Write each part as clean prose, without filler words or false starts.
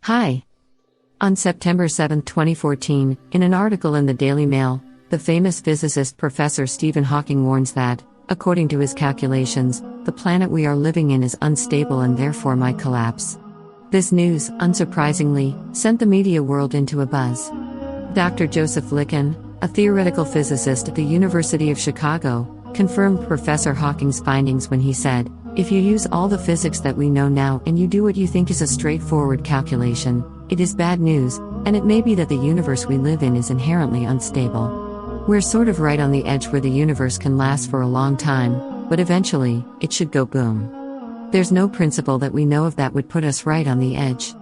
Hi. On September 7, 2014, in an article in the Daily Mail, the famous physicist Professor Stephen Hawking warns that, according to his calculations, the planet we are living in is unstable and therefore might collapse. This news, unsurprisingly, sent the media world into a buzz. Dr. Joseph Licken, a theoretical physicist at the University of Chicago, confirmed Professor Hawking's findings when he said, "If you use all the physics that we know now and you do what you think is a straightforward calculation, it is bad news, and it may be that the universe we live in is inherently unstable. We're sort of right on the edge where the universe can last for a long time, but eventually, it should go boom. There's no principle that we know of that would put us right on the edge."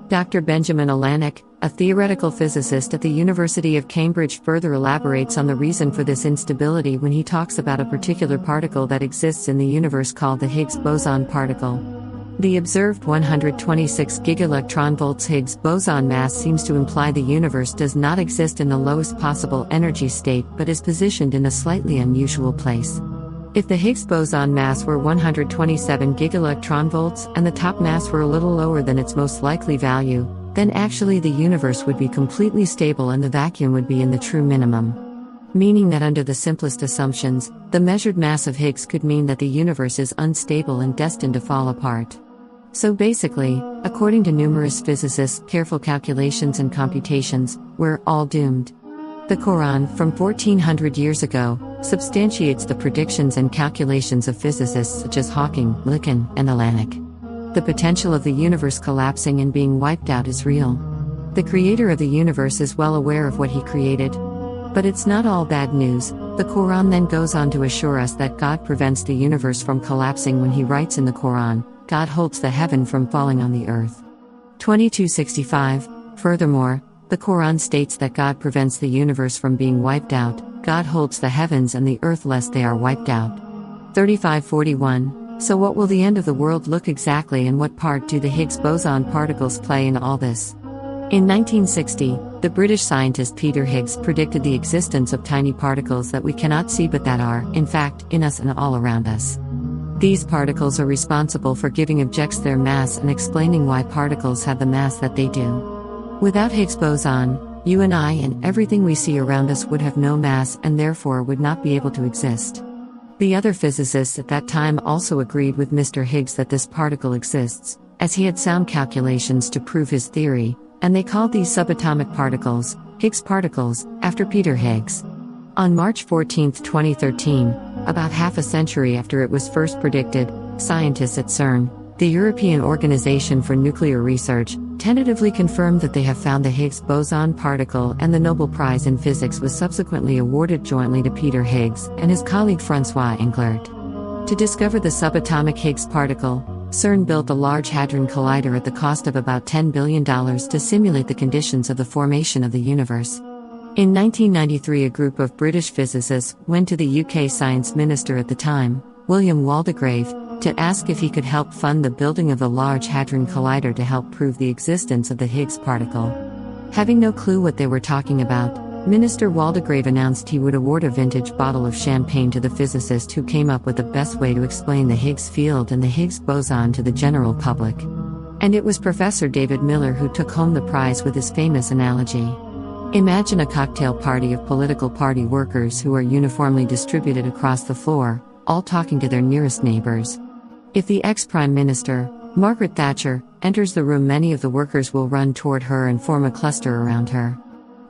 Dr. Benjamin ISLAMIC, a theoretical physicist at the University of Cambridge, further elaborates on the reason for this instability when he talks about a particular particle that exists in the universe called the Higgs boson particle. The observed 126 gigaelectronvolts Higgs boson mass seems to imply the universe does not exist in the lowest possible energy state but is positioned in a slightly unusual place. If the Higgs boson mass were 127 gigaelectronvolts and the top mass were a little lower than its most likely value, then actually the universe would be completely stable and the vacuum would be in the true minimum. Meaning that under the simplest assumptions, the measured mass of Higgs could mean that the universe is unstable and destined to fall apart. So basically, according to numerous physicists' careful calculations and computations, we're all doomed. The Quran, from 1400 years ago, substantiates the predictions and calculations of physicists such as Hawking, Licken, and ISLAMIC. The potential of the universe collapsing and being wiped out is real. The creator of the universe is well aware of what he created. But it's not all bad news. The Quran then goes on to assure us that God prevents the universe from collapsing when he writes in the Quran, "God holds the heaven from falling on the earth." 2265. Furthermore, the Quran states that God prevents the universe from being wiped out. God holds the heavens and the earth lest they are wiped out. 3541. So what will the end of the world look exactly, and what part do the Higgs boson particles play in all this? In 1960, the British scientist Peter Higgs predicted the existence of tiny particles that we cannot see but that are, in fact, in us and all around us. These particles are responsible for giving objects their mass and explaining why particles have the mass that they do. Without Higgs boson, you and I and everything we see around us would have no mass and therefore would not be able to exist. The other physicists at that time also agreed with Mr. Higgs that this particle exists, as he had sound calculations to prove his theory, and they called these subatomic particles, Higgs particles, after Peter Higgs. On March 14, 2013, about half a century after it was first predicted, scientists at CERN, the European Organization for Nuclear Research, tentatively confirmed that they have found the Higgs boson particle, and the Nobel Prize in Physics was subsequently awarded jointly to Peter Higgs and his colleague François Englert. To discover the subatomic Higgs particle, CERN built a Large Hadron Collider at the cost of about $10 billion to simulate the conditions of the formation of the universe. In 1993, a group of British physicists went to the UK science minister at the time, William Waldegrave, to ask if he could help fund the building of the Large Hadron Collider to help prove the existence of the Higgs particle. Having no clue what they were talking about, Minister Waldegrave announced he would award a vintage bottle of champagne to the physicist who came up with the best way to explain the Higgs field and the Higgs boson to the general public. And it was Professor David Miller who took home the prize with his famous analogy. Imagine a cocktail party of political party workers who are uniformly distributed across the floor, all talking to their nearest neighbors. If the ex-Prime Minister, Margaret Thatcher, enters the room, many of the workers will run toward her and form a cluster around her.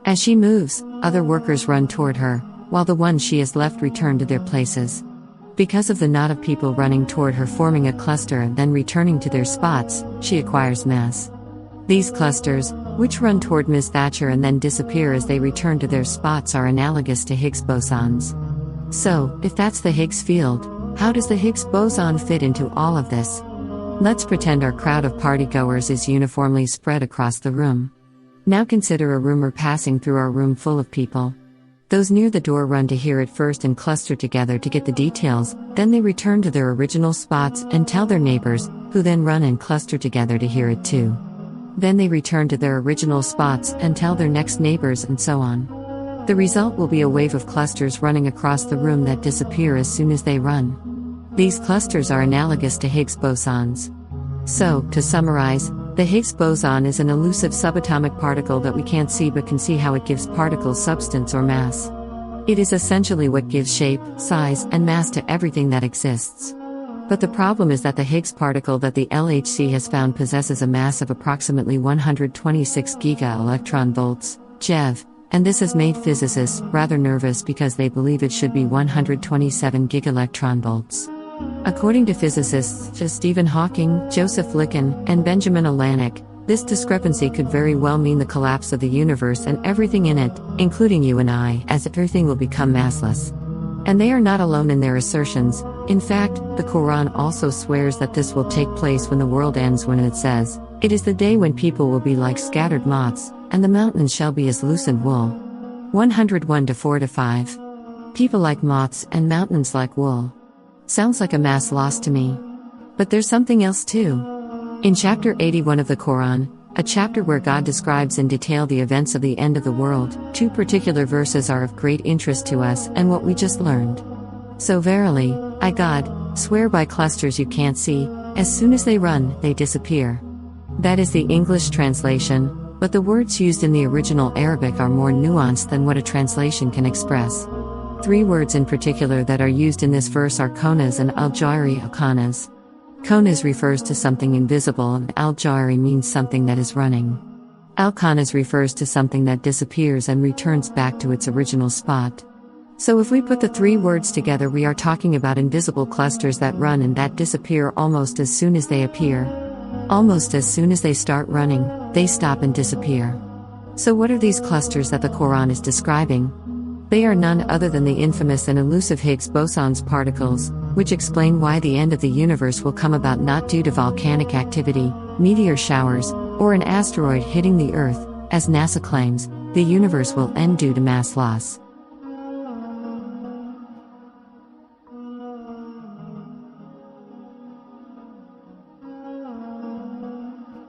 As she moves, other workers run toward her, while the ones she has left return to their places. Because of the knot of people running toward her forming a cluster and then returning to their spots, she acquires mass. These clusters, which run toward Ms. Thatcher and then disappear as they return to their spots, are analogous to Higgs bosons. So, if that's the Higgs field, how does the Higgs boson fit into all of this? Let's pretend our crowd of partygoers is uniformly spread across the room. Now consider a rumor passing through our room full of people. Those near the door run to hear it first and cluster together to get the details, then they return to their original spots and tell their neighbors, who then run and cluster together to hear it too. Then they return to their original spots and tell their next neighbors, and so on. The result will be a wave of clusters running across the room that disappear as soon as they run. These clusters are analogous to Higgs bosons. So, to summarize, The Higgs boson is an elusive subatomic particle that we can't see but can see how it gives particles substance or mass. It is essentially what gives shape, size, and mass to everything that exists. But the problem is that the Higgs particle that the LHC has found possesses a mass of approximately 126 giga-electron-volts, GeV, and this has made physicists rather nervous because they believe it should be 127 giga-electron-volts. According to physicists Stephen Hawking, Joseph Licken, and Benjamin Alanick, this discrepancy could very well mean the collapse of the universe and everything in it, including you and I, as everything will become massless. And they are not alone in their assertions. In fact, the Quran also swears that this will take place when the world ends, when it says, "It is the day when people will be like scattered moths, and the mountains shall be as loosened wool." 101:4-5. People like moths and mountains like wool. Sounds like a mass loss to me. But there's something else too. In chapter 81 of the Quran, a chapter where God describes in detail the events of the end of the world, two particular verses are of great interest to us and what we just learned. So verily, I God, swear by clusters you can't see, as soon as they run, they disappear. That is the English translation, but the words used in the original Arabic are more nuanced than what a translation can express. Three words in particular that are used in this verse are konas and al-jawri al-kanas. Konas refers to something invisible and al-jawri means something that is running. Al-kanas refers to something that disappears and returns back to its original spot. So if we put the three words together, we are talking about invisible clusters that run and that disappear almost as soon as they appear. Almost as soon as they start running, they stop and disappear. So what are these clusters that the Quran is describing? They are none other than the infamous and elusive Higgs boson's particles, which explain why the end of the universe will come about not due to volcanic activity, meteor showers, or an asteroid hitting the Earth. As NASA claims, the universe will end due to mass loss.